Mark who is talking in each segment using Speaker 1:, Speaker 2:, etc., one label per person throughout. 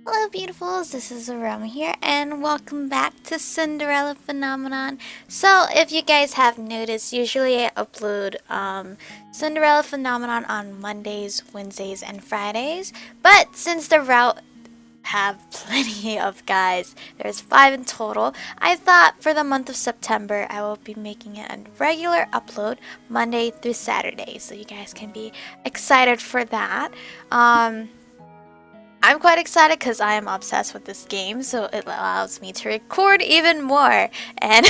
Speaker 1: Hello beautifuls, this is Aromie here and welcome back to Cinderella Phenomenon. So if you guys have noticed, usually I upload Cinderella Phenomenon on Mondays, Wednesdays, and Fridays. But since the route have plenty of guys, there's 5 in total, I thought for the month of September I will be making it a regular upload Monday through Saturday. So you guys can be excited for that. I'm quite excited because I am obsessed with this game, so it allows me to record even more, and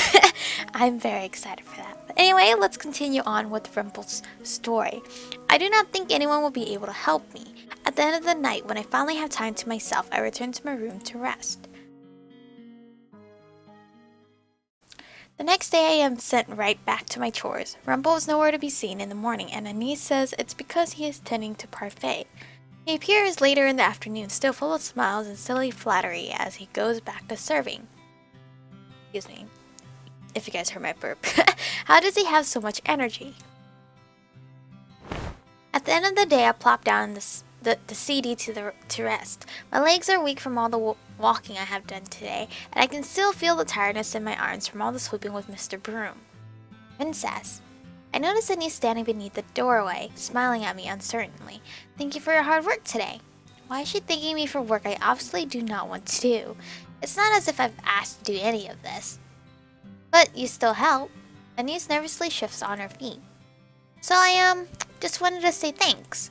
Speaker 1: I'm very excited for that. But anyway, let's continue on with Rumpel's story. I do not think anyone will be able to help me. At the end of the night, when I finally have time to myself, I return to my room to rest. The next day I am sent right back to my chores. Rumpel is nowhere to be seen in the morning, and Anise says it's because he is tending to parfait. He appears later in the afternoon, still full of smiles and silly flattery as he goes back to serving. Excuse me, if you guys heard my burp. How does he have so much energy? At the end of the day, I plop down the CD to rest. My legs are weak from all the walking I have done today, and I can still feel the tiredness in my arms from all the swooping with Mr. Broom. Princess. I notice Anise standing beneath the doorway, smiling at me uncertainly. Thank you for your hard work today. Why is she thanking me for work I obviously do not want to do? It's not as if I've asked to do any of this. But you still help. Anise nervously shifts on her feet. So I just wanted to say thanks.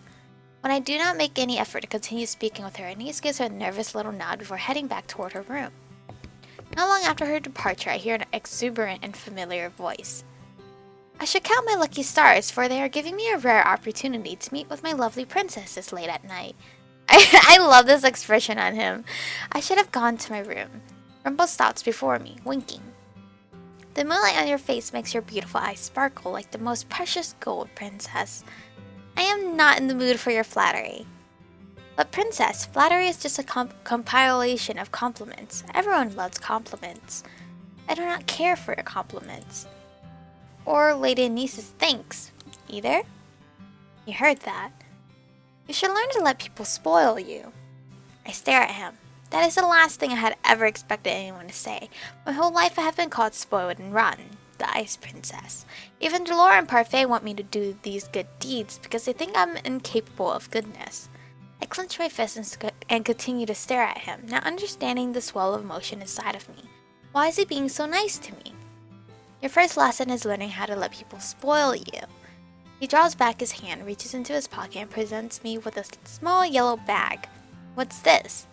Speaker 1: When I do not make any effort to continue speaking with her, Anise gives her a nervous little nod before heading back toward her room. Not long after her departure, I hear an exuberant and familiar voice. I should count my lucky stars, for they are giving me a rare opportunity to meet with my lovely princess this late at night. I love this expression on him. I should have gone to my room. Rumpel stops before me, winking. The moonlight on your face makes your beautiful eyes sparkle like the most precious gold, princess. I am not in the mood for your flattery. But princess, flattery is just a compilation of compliments. Everyone loves compliments. I do not care for your compliments. Or Lady Anise's thanks, either. You heard that. You should learn to let people spoil you. I stare at him. That is the last thing I had ever expected anyone to say. My whole life I have been called spoiled and rotten, the Ice Princess. Even Delora and Parfait want me to do these good deeds because they think I'm incapable of goodness. I clench my fists and continue to stare at him, not understanding the swell of emotion inside of me. Why is he being so nice to me? Your first lesson is learning how to let people spoil you. He draws back his hand, reaches into his pocket, and presents me with a small yellow bag. What's this?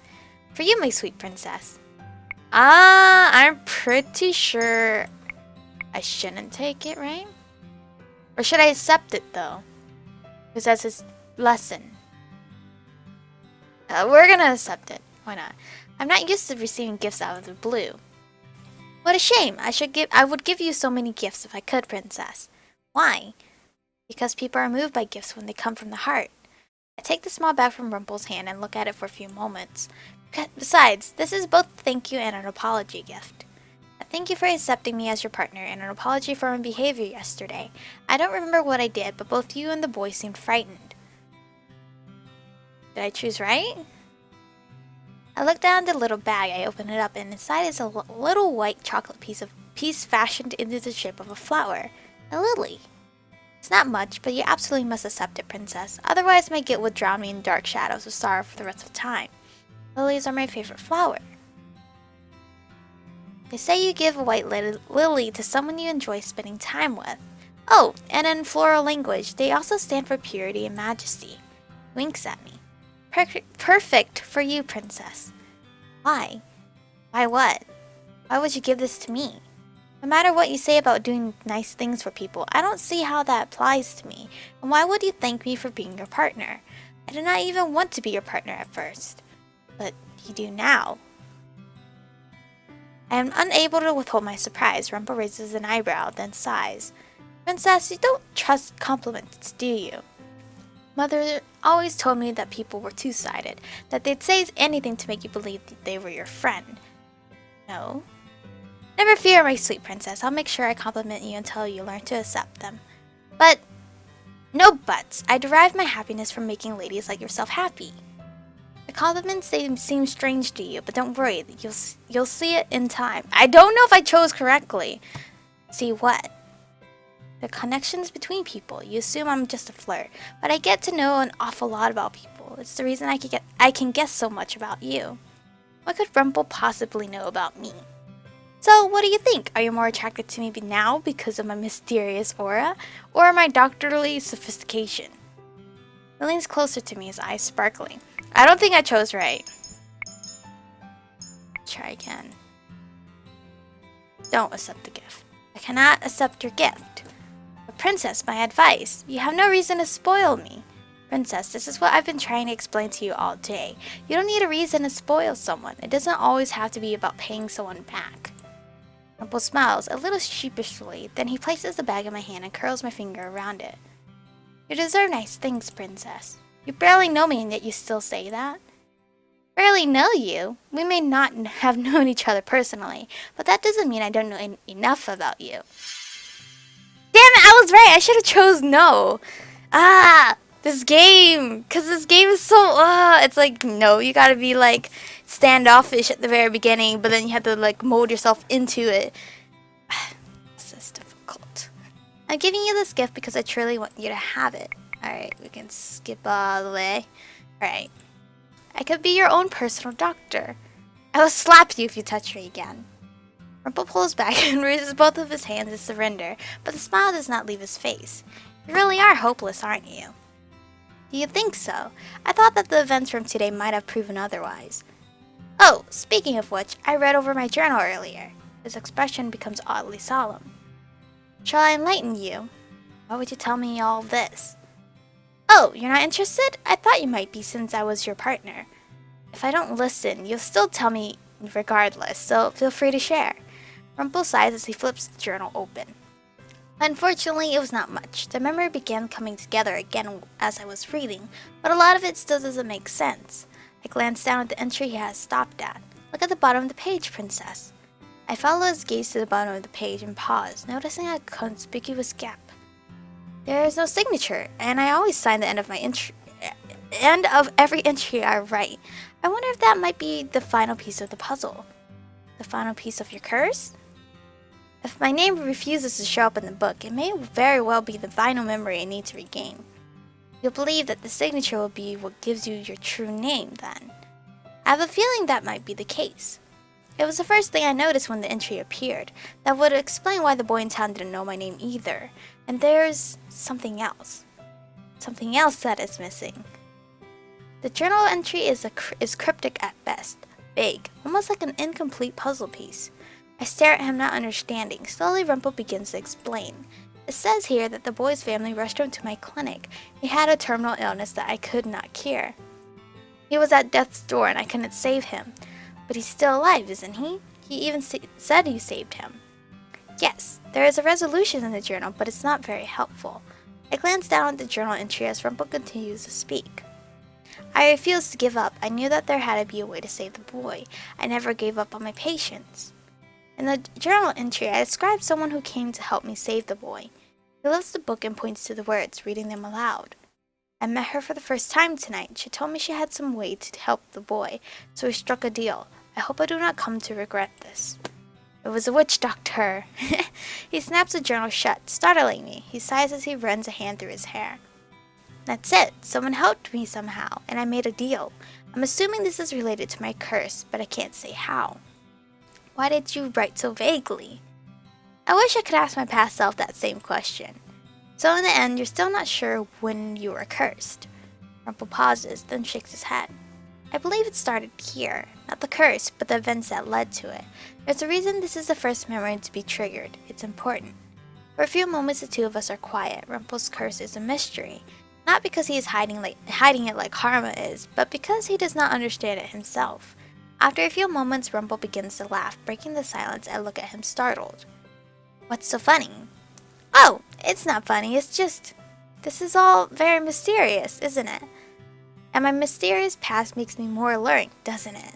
Speaker 1: For you, my sweet princess. I'm pretty sure I shouldn't take it, right? Or should I accept it, though? Because that's his lesson. We're gonna accept it. Why not? I'm not used to receiving gifts out of the blue. What a shame! I would give you so many gifts if I could, princess. Why? Because people are moved by gifts when they come from the heart. I take the small bag from Rumpel's hand and look at it for a few moments. Besides, this is both a thank you and an apology gift. A thank you for accepting me as your partner and an apology for my behavior yesterday. I don't remember what I did, but both you and the boy seemed frightened. Did I choose right? I look down the little bag, I open it up, and inside is a little white chocolate piece fashioned into the shape of a flower. A lily. It's not much, but you absolutely must accept it, princess. Otherwise my guilt would drown me in dark shadows of sorrow for the rest of time. Lilies are my favorite flower. They say you give a white lily to someone you enjoy spending time with. Oh, and in floral language, they also stand for purity and majesty. Winks at me. Perfect for you, princess. Why? Why what? Why would you give this to me? No matter what you say about doing nice things for people, I don't see how that applies to me. And why would you thank me for being your partner? I did not even want to be your partner at first. But you do now. I am unable to withhold my surprise. Rumpel raises an eyebrow, then sighs. Princess, you don't trust compliments, do you? Mother always told me that people were two-sided, that they'd say anything to make you believe that they were your friend. No? Never fear, my sweet princess. I'll make sure I compliment you until you learn to accept them. But, no buts. I derive my happiness from making ladies like yourself happy. The compliments they seem strange to you, but don't worry, you'll see it in time. I don't know if I chose correctly. See what? The connections between people. You assume I'm just a flirt, but I get to know an awful lot about people. It's the reason I can guess so much about you. What could Rumpel possibly know about me? So, what do you think? Are you more attracted to me now because of my mysterious aura, or my doctorly sophistication? He leans closer to me, his eyes sparkling. I don't think I chose right. Try again. Don't accept the gift. I cannot accept your gift. But Princess, my advice. You have no reason to spoil me. Princess, this is what I've been trying to explain to you all day. You don't need a reason to spoil someone. It doesn't always have to be about paying someone back. Rumpel smiles, a little sheepishly. Then he places the bag in my hand and curls my finger around it. You deserve nice things, Princess. You barely know me and yet you still say that? Barely know you? We may not have known each other personally, but that doesn't mean I don't know enough about you. Damn it, I was right! I should have chose no! This game! Because this game is so, it's like, no, you gotta be like standoffish at the very beginning, but then you have to like mold yourself into it. This is difficult. I'm giving you this gift because I truly want you to have it. Alright, we can skip all the way. Alright. I could be your own personal doctor. I will slap you if you touch me again. Rumpel pulls back and raises both of his hands in surrender, but the smile does not leave his face. You really are hopeless, aren't you? Do you think so? I thought that the events from today might have proven otherwise. Oh, speaking of which, I read over my journal earlier. His expression becomes oddly solemn. Shall I enlighten you? Why would you tell me all this? Oh, you're not interested? I thought you might be since I was your partner. If I don't listen, you'll still tell me regardless, so feel free to share. Rumpel sighs as he flips the journal open. Unfortunately, it was not much. The memory began coming together again as I was reading, but a lot of it still doesn't make sense. I glanced down at the entry he has stopped at. Look at the bottom of the page, Princess. I followed his gaze to the bottom of the page and paused, noticing a conspicuous gap. There is no signature, and I always sign the end of every entry I write. I wonder if that might be the final piece of the puzzle. The final piece of your curse? If my name refuses to show up in the book, it may very well be the final memory I need to regain. You'll believe that the signature will be what gives you your true name, then. I have a feeling that might be the case. It was the first thing I noticed when the entry appeared. That would explain why the boy in town didn't know my name either. And there's something else. Something else that is missing. The journal entry is cryptic at best. Vague, almost like an incomplete puzzle piece. I stare at him, not understanding. Slowly, Rumpel begins to explain. It says here that the boy's family rushed him to my clinic. He had a terminal illness that I could not cure. He was at death's door and I couldn't save him. But he's still alive, isn't he? He even said you saved him. Yes, there is a resolution in the journal, but it's not very helpful. I glanced down at the journal entry as Rumpel continues to speak. I refused to give up. I knew that there had to be a way to save the boy. I never gave up on my patients. In the journal entry, I described someone who came to help me save the boy. He lifts the book and points to the words, reading them aloud. I met her for the first time tonight. She told me she had some way to help the boy, so we struck a deal. I hope I do not come to regret this. It was a witch doctor. He snaps the journal shut, startling me. He sighs as he runs a hand through his hair. That's it. Someone helped me somehow, and I made a deal. I'm assuming this is related to my curse, but I can't say how. Why did you write so vaguely? I wish I could ask my past self that same question. So in the end, you're still not sure when you were cursed. Rumpel pauses, then shakes his head. I believe it started here. Not the curse, but the events that led to it. There's a reason this is the first memory to be triggered. It's important. For a few moments, the two of us are quiet. Rumpel's curse is a mystery. Not because he is hiding it like Karma is, but because he does not understand it himself. After a few moments, Rumpel begins to laugh. Breaking the silence, I look at him startled. What's so funny? Oh, it's not funny, it's just... This is all very mysterious, isn't it? And my mysterious past makes me more alluring, doesn't it?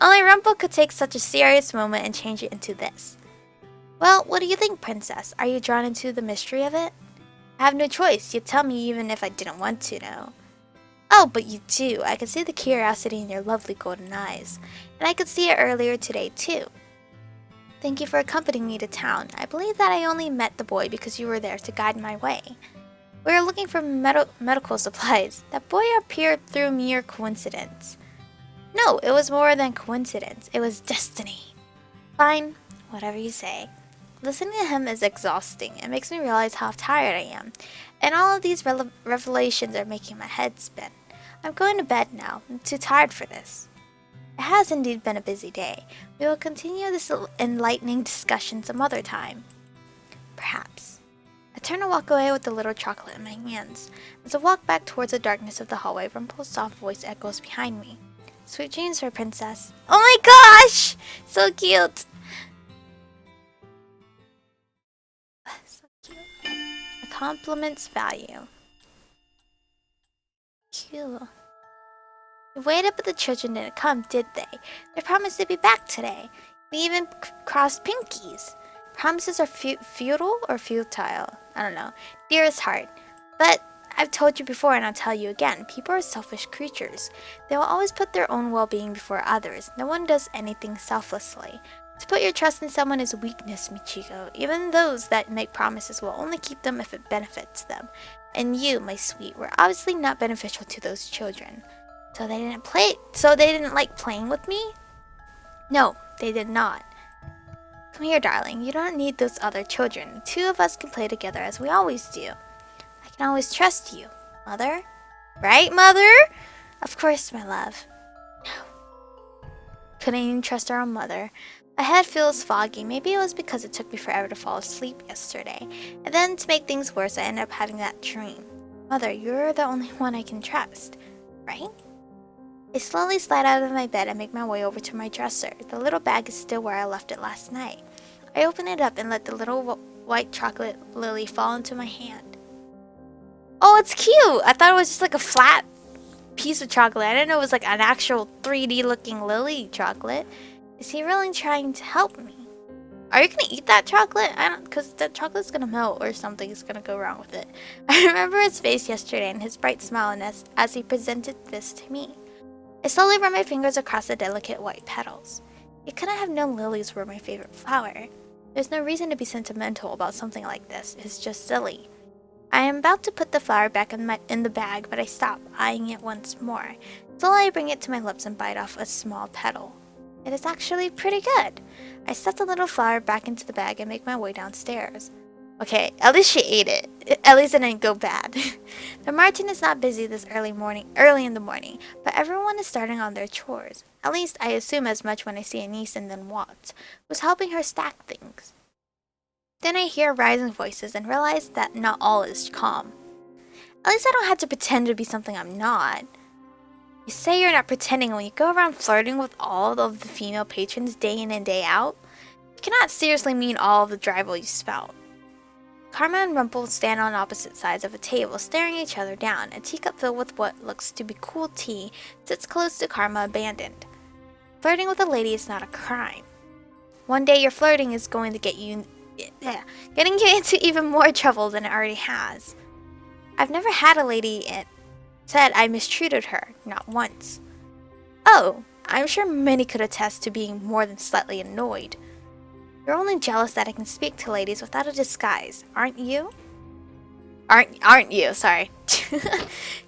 Speaker 1: Only Rumpel could take such a serious moment and change it into this. Well, what do you think, Princess? Are you drawn into the mystery of it? I have no choice. You'd tell me even if I didn't want to know. Oh, but you do. I could see the curiosity in your lovely golden eyes. And I could see it earlier today, too. Thank you for accompanying me to town. I believe that I only met the boy because you were there to guide my way. We were looking for medical supplies. That boy appeared through mere coincidence. No, it was more than coincidence. It was destiny. Fine, whatever you say. Listening to him is exhausting. It makes me realize how tired I am. And all of these revelations are making my head spin. I'm going to bed now. I'm too tired for this. It has indeed been a busy day. We will continue this enlightening discussion some other time. Perhaps. I turn to walk away with the little chocolate in my hands. As I walk back towards the darkness of the hallway, Rumpel's soft voice echoes behind me. Sweet dreams for princess. Oh my gosh! So cute! So cute. A compliment's value. Cute. We waited, but the children didn't come, did they? They promised to be back today. We even crossed pinkies. Promises are futile or futile? I don't know. Dearest heart. But I've told you before and I'll tell you again. People are selfish creatures. They will always put their own well-being before others. No one does anything selflessly. To put your trust in someone is weakness, Michiko. Even those that make promises will only keep them if it benefits them. And you, my sweet, were obviously not beneficial to those children. So they didn't like playing with me? No, they did not. Come here, darling. You don't need those other children. The two of us can play together as we always do. I can always trust you, Mother. Right, Mother? Of course, my love. No. Couldn't even trust our own mother. My head feels foggy. Maybe it was because it took me forever to fall asleep yesterday. And then, to make things worse, I ended up having that dream. Mother, you're the only one I can trust. Right? I slowly slide out of my bed and make my way over to my dresser. The little bag is still where I left it last night. I open it up and let the little white chocolate lily fall into my hand. Oh, it's cute! I thought it was just like a flat piece of chocolate. I didn't know it was like an actual 3D looking lily chocolate. Is he really trying to help me? Are you gonna eat that chocolate? Because that chocolate's gonna melt or something's gonna go wrong with it. I remember his face yesterday and his bright smile as he presented this to me. I slowly run my fingers across the delicate white petals. I couldn't have known lilies were my favorite flower. There's no reason to be sentimental about something like this. It's just silly. I am about to put the flower back in the bag, but I stop, eyeing it once more. Slowly I bring it to my lips and bite off a small petal. It is actually pretty good. I stuff the little flower back into the bag and make my way downstairs. Okay, at least she ate it. At least it didn't go bad. The Martin is not busy this early in the morning, but everyone is starting on their chores. At least I assume as much when I see a niece and then Watts, who's helping her stack things. Then I hear rising voices and realize that not all is calm. At least I don't have to pretend to be something I'm not. You say you're not pretending when you go around flirting with all of the female patrons day in and day out. You cannot seriously mean all of the drivel you spout. Karma and Rumpel stand on opposite sides of a table, staring each other down. A teacup filled with what looks to be cool tea sits close to Karma, abandoned. Flirting with a lady is not a crime. One day your flirting is going to getting you into even more trouble than it already has. I've never had a lady said I mistreated her, not once. Oh, I'm sure many could attest to being more than slightly annoyed. You're only jealous that I can speak to ladies without a disguise, aren't you? Aren't you, sorry.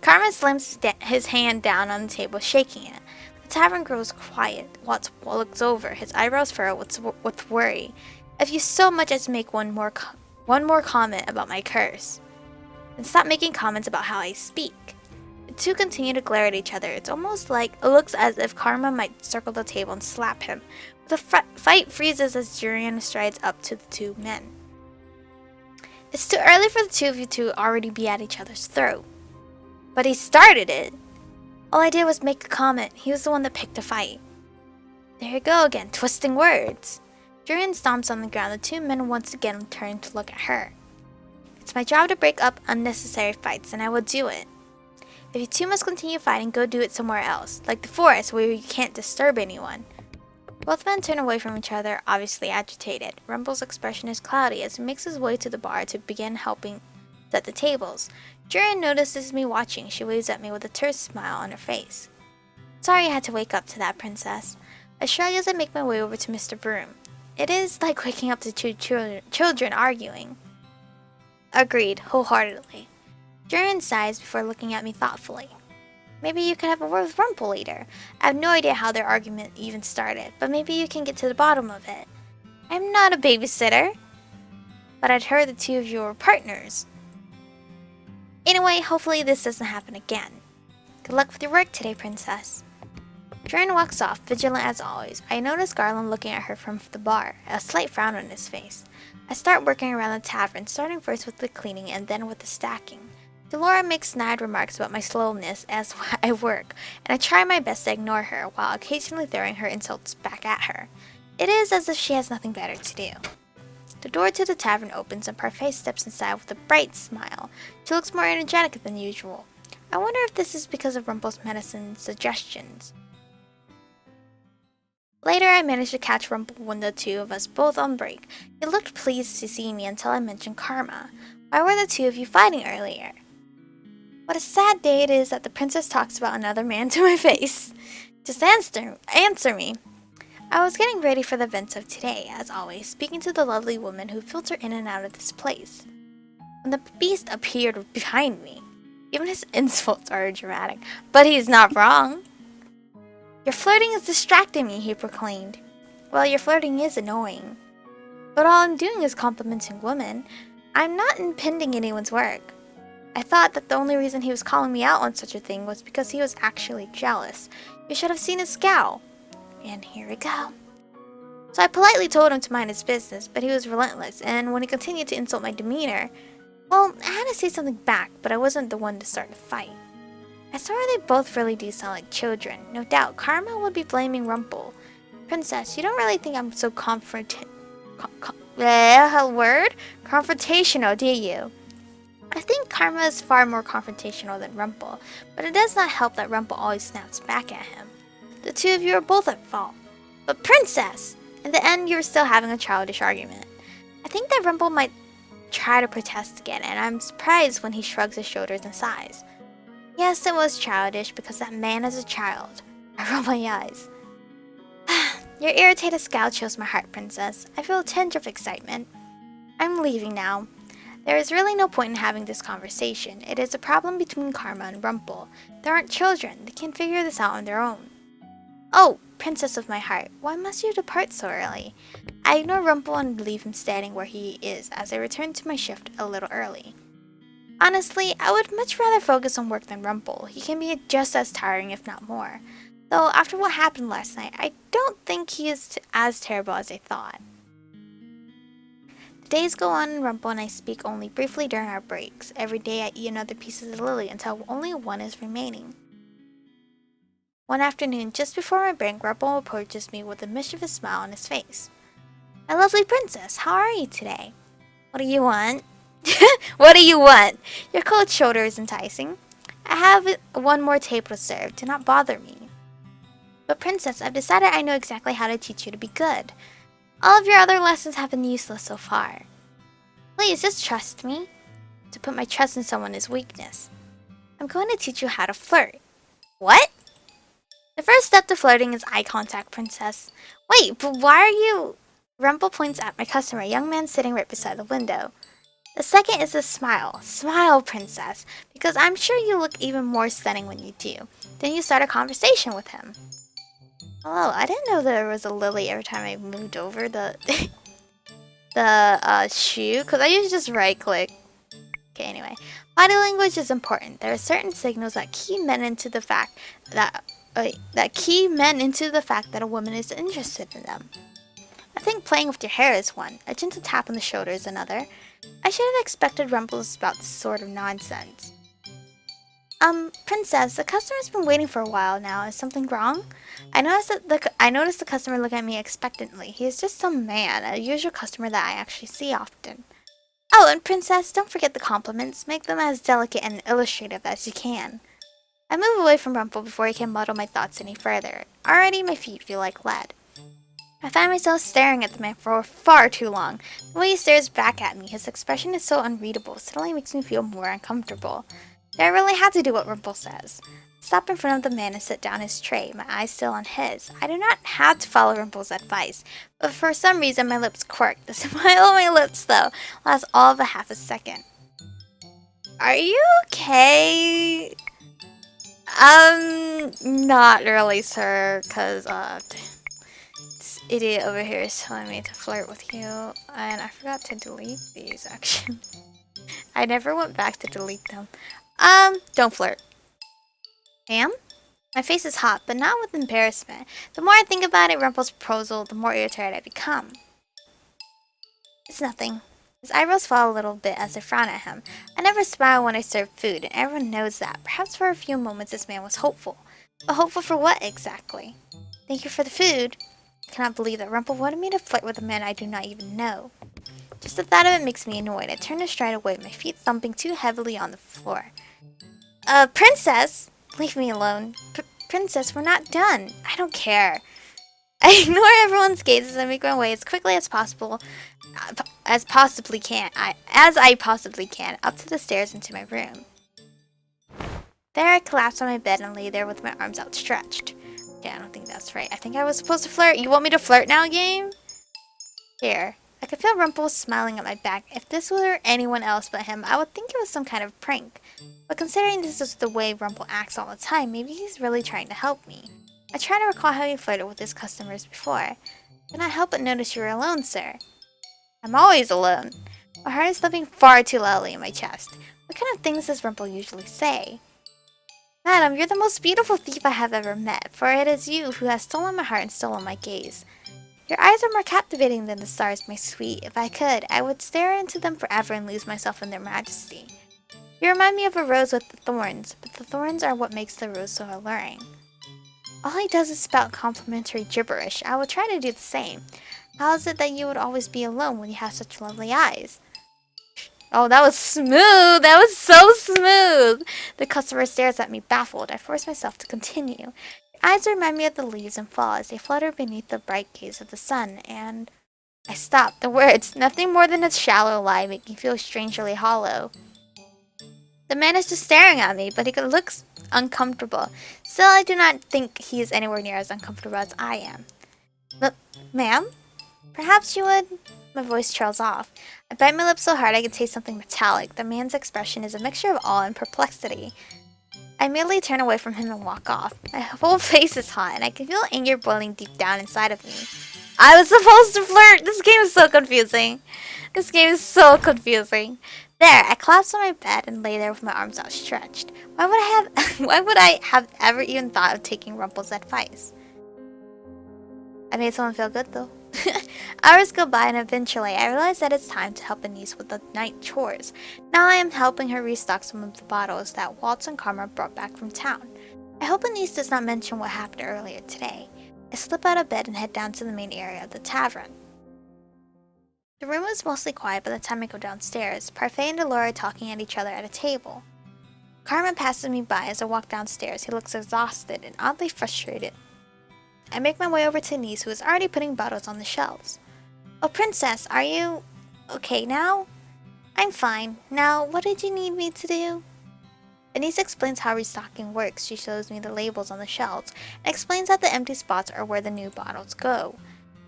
Speaker 1: Karma slams his hand down on the table, shaking it. The tavern grows quiet. Watts looks over, his eyebrows furrow with worry. If you so much as make one more comment about my curse, then stop making comments about how I speak. The two continue to glare at each other. It's almost like it looks as if Karma might circle the table and slap him. The fight freezes as Jurian strides up to the two men. It's too early for the two of you to already be at each other's throat. But he started it. All I did was make a comment. He was the one that picked a fight. There you go again, twisting words. Jurian stomps on the ground. The two men once again turn to look at her. It's my job to break up unnecessary fights, and I will do it. If you two must continue fighting, go do it somewhere else, like the forest where you can't disturb anyone. Both men turn away from each other, obviously agitated. Rumpel's expression is cloudy as he makes his way to the bar to begin helping set the tables. Jurin notices me watching. She waves at me with a terse smile on her face. Sorry I had to wake up to that, Princess. I shrug as I make my way over to Mr. Broom. It is like waking up to two children arguing. Agreed, wholeheartedly. Jurin sighs before looking at me thoughtfully. Maybe you could have a word with Rumpel later. I have no idea how their argument even started, but maybe you can get to the bottom of it. I'm not a babysitter. But I'd heard the two of you were partners. Anyway, hopefully this doesn't happen again. Good luck with your work today, Princess. Jurin walks off, vigilant as always. I notice Garland looking at her from the bar, a slight frown on his face. I start working around the tavern, starting first with the cleaning and then with the stacking. Delora makes snide remarks about my slowness as I work, and I try my best to ignore her, while occasionally throwing her insults back at her. It is as if she has nothing better to do. The door to the tavern opens and Parfait steps inside with a bright smile. She looks more energetic than usual. I wonder if this is because of Rumpel's medicine suggestions. Later, I managed to catch Rumpel when the two of us both on break. He looked pleased to see me until I mentioned Karma. Why were the two of you fighting earlier? What a sad day it is that the princess talks about another man to my face. Just answer me. I was getting ready for the events of today, as always, speaking to the lovely woman who filter in and out of this place, when the beast appeared behind me. Even his insults are dramatic, but he's not wrong. Your flirting is distracting me, he proclaimed. Well, your flirting is annoying. But all I'm doing is complimenting women. I'm not impeding anyone's work. I thought that the only reason he was calling me out on such a thing was because he was actually jealous. You should have seen his scowl. And here we go. So I politely told him to mind his business, but he was relentless, and when he continued to insult my demeanor, well, I had to say something back, but I wasn't the one to start the fight. I swear they both really do sound like children. No doubt, Karma would be blaming Rumpel. Princess, you don't really think I'm so confrontational, do you? I think Karma is far more confrontational than Rumpel, but it does not help that Rumpel always snaps back at him. The two of you are both at fault. But Princess! In the end, you were still having a childish argument. I think that Rumpel might try to protest again, and I'm surprised when he shrugs his shoulders and sighs. Yes, it was childish, because that man is a child. I roll my eyes. Your irritated scowl chills my heart, Princess. I feel a tinge of excitement. I'm leaving now. There is really no point in having this conversation. It is a problem between Karma and Rumpel. They aren't children. They can figure this out on their own. Oh, Princess of my heart, why must you depart so early? I ignore Rumpel and leave him standing where he is as I return to my shift a little early. Honestly, I would much rather focus on work than Rumpel. He can be just as tiring, if not more. Though, after what happened last night, I don't think he is as terrible as I thought. The days go on and Rumpel and I speak only briefly during our breaks. Every day I eat another piece of the lily until only one is remaining. One afternoon, just before my break, Rumpel approaches me with a mischievous smile on his face. My lovely princess, how are you today? What do you want? What do you want? Your cold shoulder is enticing. I have one more table to serve. Do not bother me. But princess, I've decided I know exactly how to teach you to be good. All of your other lessons have been useless so far. Please, just trust me. To put my trust in someone is weakness. I'm going to teach you how to flirt. What? The first step to flirting is eye contact, princess. Wait, but why are you... Rumpel points at my customer, a young man sitting right beside the window. The second is a smile. Smile, princess, because I'm sure you look even more stunning when you do. Then you start a conversation with him. Hello, I didn't know there was a lily every time I moved over the shoe, because I usually just right click. Okay, anyway. Body language is important. There are certain signals that key men into the fact that a woman is interested in them. I think playing with your hair is one. A gentle tap on the shoulder is another. I should have expected Rumpel's about this sort of nonsense. Princess, the customer's been waiting for a while now. Is something wrong? I noticed the customer look at me expectantly. He is just some man, a usual customer that I actually see often. Oh, and princess, don't forget the compliments. Make them as delicate and illustrative as you can. I move away from Rumpel before he can muddle my thoughts any further. Already my feet feel like lead. I find myself staring at the man for far too long. The way he stares back at me, his expression is so unreadable, suddenly makes me feel more uncomfortable. Do I really have to do what Rumpel says? Stop in front of the man and set down his tray, my eyes still on his. I do not have to follow Rumpel's advice, but for some reason my lips quirk. The smile on my lips, though, lasts all of a half a second. Are you okay? Not really, sir, because, this idiot over here is telling me to flirt with you, and I forgot to delete these, actually. I never went back to delete them. Don't flirt. Ma'am? My face is hot, but not with embarrassment. The more I think about it, Rumpel's proposal, the more irritated I become. It's nothing. His eyebrows fall a little bit as I frown at him. I never smile when I serve food, and everyone knows that. Perhaps for a few moments this man was hopeful. But hopeful for what exactly? Thank you for the food. I cannot believe that Rumpel wanted me to flirt with a man I do not even know. Just the thought of it makes me annoyed. I turn to stride away, my feet thumping too heavily on the floor. Princess! Leave me alone. Princess, we're not done. I don't care. I ignore everyone's gazes and make my way as quickly as possible, as I possibly can, up to the stairs into my room. There I collapse on my bed and lay there with my arms outstretched. Okay, I don't think that's right. I think I was supposed to flirt. You want me to flirt now, game? Here. I could feel Rumpel smiling at my back. If this were anyone else but him, I would think it was some kind of prank. But considering this is the way Rumpel acts all the time, maybe he's really trying to help me. I try to recall how he flirted with his customers before. Cannot help but notice you're alone, sir. I'm always alone. My heart is thumping far too loudly in my chest. What kind of things does Rumpel usually say? Madam, you're the most beautiful thief I have ever met, for it is you who has stolen my heart and stolen my gaze. Your eyes are more captivating than the stars, my sweet. If I could, I would stare into them forever and lose myself in their majesty. You remind me of a rose with the thorns, but the thorns are what makes the rose so alluring. All he does is spout complimentary gibberish. I will try to do the same. How is it that you would always be alone when you have such lovely eyes? Oh, that was smooth! That was so smooth! The customer stares at me baffled. I force myself to continue. Your eyes remind me of the leaves in fall as they flutter beneath the bright gaze of the sun, and... I stop. The words, nothing more than a shallow lie, make me feel strangely hollow. The man is just staring at me, but he looks uncomfortable. Still, I do not think he is anywhere near as uncomfortable as I am. Ma'am? Perhaps you would... My voice trails off. I bite my lips so hard I can taste something metallic. The man's expression is a mixture of awe and perplexity. I immediately turn away from him and walk off. My whole face is hot, and I can feel anger boiling deep down inside of me. I was supposed to flirt! This game is so confusing. This game is so confusing. There, I collapsed on my bed and lay there with my arms outstretched. Why would I have ever even thought of taking Rumpel's advice? I made someone feel good, though. Hours go by and eventually I realize that it's time to help a niece with the night chores. Now I am helping her restock some of the bottles that Waltz and Karma brought back from town. I hope a niece does not mention what happened earlier today. I slip out of bed and head down to the main area of the tavern. The room was mostly quiet by the time I go downstairs, Parfait and Delora talking at each other at a table. Carmen passes me by as I walk downstairs. He looks exhausted and oddly frustrated. I make my way over to Niece, who is already putting bottles on the shelves. Oh, Princess, are you okay now? I'm fine. Now, what did you need me to do? Niece explains how restocking works. She shows me the labels on the shelves and explains that the empty spots are where the new bottles go.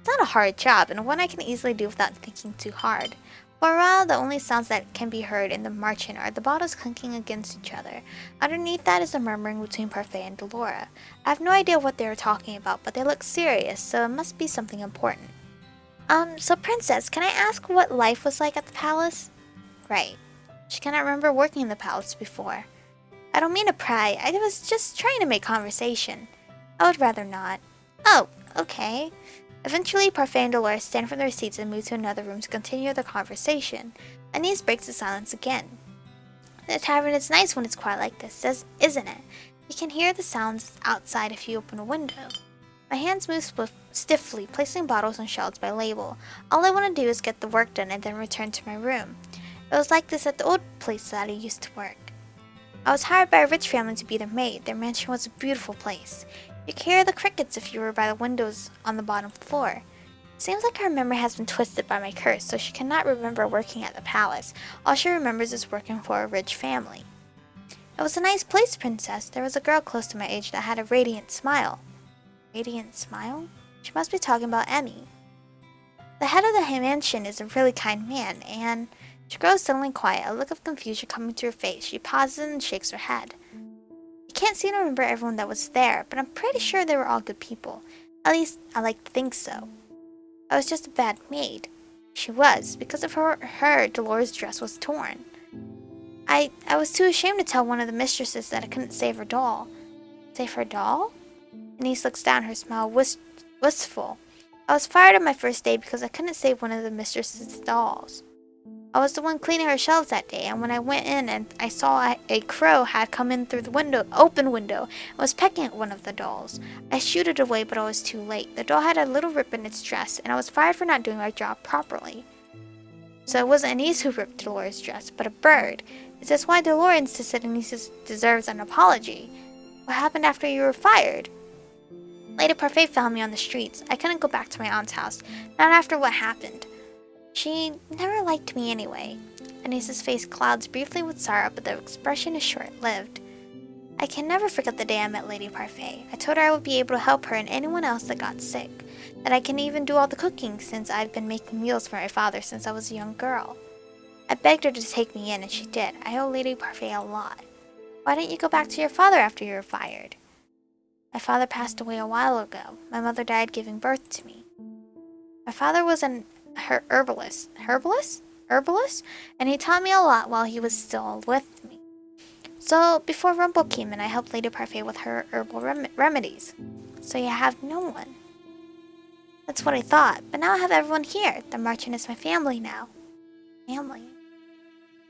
Speaker 1: It's not a hard job, and one I can easily do without thinking too hard. For a while, the only sounds that can be heard in the marching are the bottles clinking against each other. Underneath that is the murmuring between Parfait and Delora. I have no idea what they are talking about, but they look serious, so it must be something important. So Princess, can I ask what life was like at the palace? Right. She cannot remember working in the palace before. I don't mean to pry, I was just trying to make conversation. I would rather not. Oh, okay. Eventually, Parfait and Dolores stand from their seats and move to another room to continue the conversation. Anise breaks the silence again. The tavern is nice when it's quiet like this, isn't it? You can hear the sounds outside if you open a window. My hands move stiffly, placing bottles on shelves by label. All I want to do is get the work done and then return to my room. It was like this at the old place that I used to work. I was hired by a rich family to be their maid. Their mansion was a beautiful place. You could hear the crickets if you were by the windows on the bottom floor. Seems like her memory has been twisted by my curse, so she cannot remember working at the palace. All she remembers is working for a rich family. It was a nice place, Princess. There was a girl close to my age that had a radiant smile. Radiant smile? She must be talking about Emmy. The head of the mansion is a really kind man, and she grows suddenly quiet, a look of confusion coming to her face. She pauses and shakes her head. I can't seem to remember everyone that was there, but I'm pretty sure they were all good people. At least, I like to think so. I was just a bad maid. She was. Because of her Dolores' dress was torn. I was too ashamed to tell one of the mistresses that I couldn't save her doll. Save her doll? Anise looks down, her smile wistful. I was fired on my first day because I couldn't save one of the mistress's dolls. I was the one cleaning her shelves that day, and when I went in and I saw a crow had come in through the open window, and was pecking at one of the dolls. I shooed it away, but I was too late. The doll had a little rip in its dress, and I was fired for not doing my job properly. So it wasn't Anise who ripped Dolores' dress, but a bird. Is this why Dolores insisted Anise deserves an apology? What happened after you were fired? Lady Parfait found me on the streets. I couldn't go back to my aunt's house, not after what happened. She never liked me anyway. Anise's face clouds briefly with sorrow, but the expression is short-lived. I can never forget the day I met Lady Parfait. I told her I would be able to help her and anyone else that got sick, that I can even do all the cooking since I'd been making meals for my father since I was a young girl. I begged her to take me in, and she did. I owe Lady Parfait a lot. Why didn't you go back to your father after you were fired? My father passed away a while ago. My mother died giving birth to me. My father was an herbalist, and he taught me a lot while he was still with me. So before Rumpel came in, I helped Lady Parfait with her herbal remedies. So you have no one. That's what I thought, but now I have everyone here. The merchant is my family now. Family?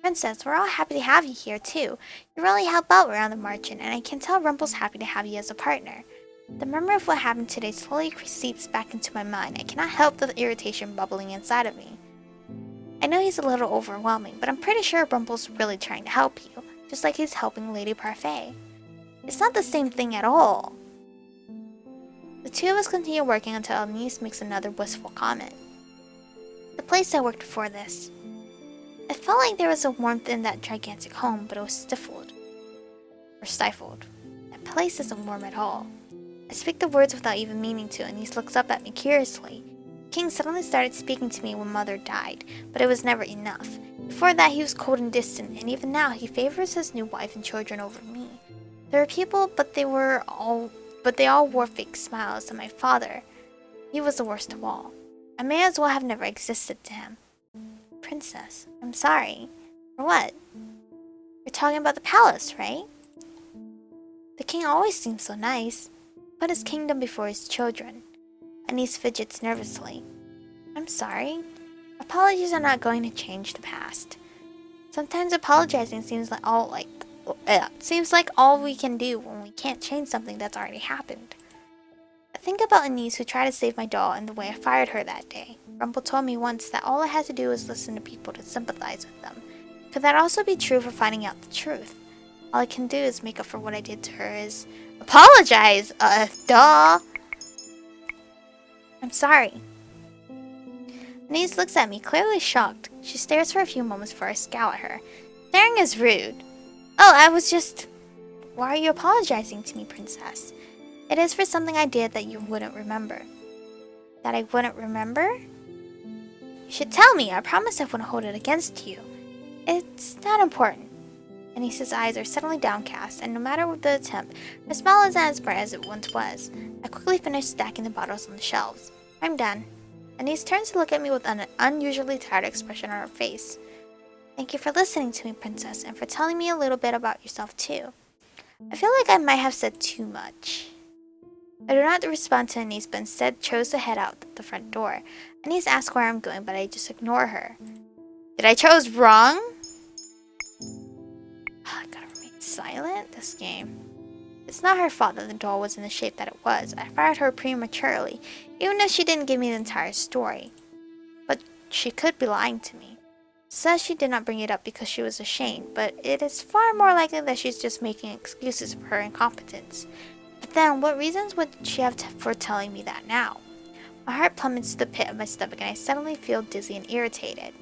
Speaker 1: Princess, we're all happy to have you here too. You really help out around the merchant, and I can tell Rumpel's happy to have you as a partner. The memory of what happened today slowly seeps back into my mind. I cannot help the irritation bubbling inside of me. I know he's a little overwhelming, but I'm pretty sure Rumpel's really trying to help you, just like he's helping Lady Parfait. It's not the same thing at all. The two of us continue working until Anise makes another wistful comment. The place I worked before this. I felt like there was a warmth in that gigantic home, but it was stifled. That place isn't warm at all. I speak the words without even meaning to, and Anise looks up at me curiously. King suddenly started speaking to me when Mother died, but it was never enough. Before that, he was cold and distant, and even now, he favors his new wife and children over me. There were people, but they all wore fake smiles, and my father, he was the worst of all. I may as well have never existed to him. Princess, I'm sorry. For what? You're talking about the palace, right? The king always seems so nice. Put his kingdom before his children. Anise fidgets nervously. I'm sorry. Apologies are not going to change the past. Sometimes apologizing seems like all we can do when we can't change something that's already happened. I think about Anise who tried to save my doll and the way I fired her that day. Rumpel told me once that all I had to do was listen to people to sympathize with them. Could that also be true for finding out the truth? All I can do is make up for what I did to her is apologize! Duh! I'm sorry. Anise looks at me, clearly shocked. She stares for a few moments before I scowl at her. Staring is rude. Oh, I was just... Why are you apologizing to me, Princess? It is for something I did that you wouldn't remember. That I wouldn't remember? You should tell me. I promise I wouldn't hold it against you. It's not important. Anise's eyes are suddenly downcast, and no matter what the attempt, her smile isn't as bright as it once was. I quickly finish stacking the bottles on the shelves. I'm done. Anise turns to look at me with an unusually tired expression on her face. Thank you for listening to me, Princess, and for telling me a little bit about yourself, too. I feel like I might have said too much. I do not respond to Anise, but instead chose to head out the front door. Anise asks where I'm going, but I just ignore her. Did I chose wrong? I gotta remain silent this game. It's not her fault that the doll was in the shape that it was. I fired her prematurely, even though she didn't give me the entire story. But she could be lying to me. Says she did not bring it up because she was ashamed, but it is far more likely that she's just making excuses for her incompetence. But then, what reasons would she have for telling me that now? My heart plummets to the pit of my stomach and I suddenly feel dizzy and irritated.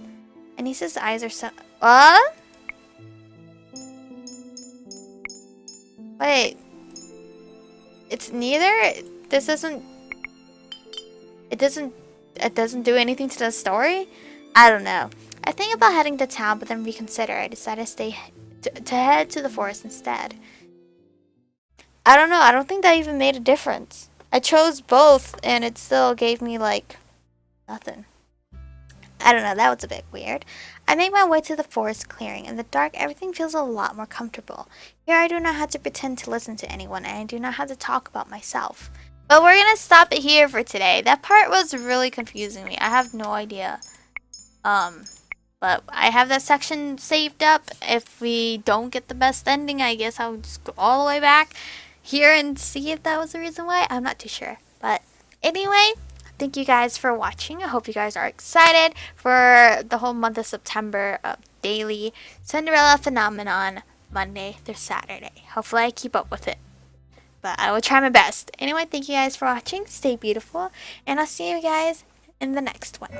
Speaker 1: Anissa's eyes are so— What? Wait. It's neither? This doesn't— It doesn't do anything to the story? I don't know. I think about heading to town, but then reconsider. I decided to head to the forest instead. I don't know. I don't think that even made a difference. I chose both, and it still gave me, like, nothing. I don't know. That was a bit weird. I make my way to the forest clearing. In the dark, everything feels a lot more comfortable. Here, I do not have to pretend to listen to anyone, and I do not have to talk about myself. But we're gonna stop it here for today. That part was really confusing me. I have no idea. But I have that section saved up. If we don't get the best ending, I guess I'll just go all the way back here and see if that was the reason why. I'm not too sure. But anyway, thank you guys for watching. I hope you guys are excited for the whole month of September of daily Cinderella phenomenon, Monday through Saturday. Hopefully I keep up with it. But I will try my best. Anyway, thank you guys for watching. Stay beautiful. And I'll see you guys in the next one.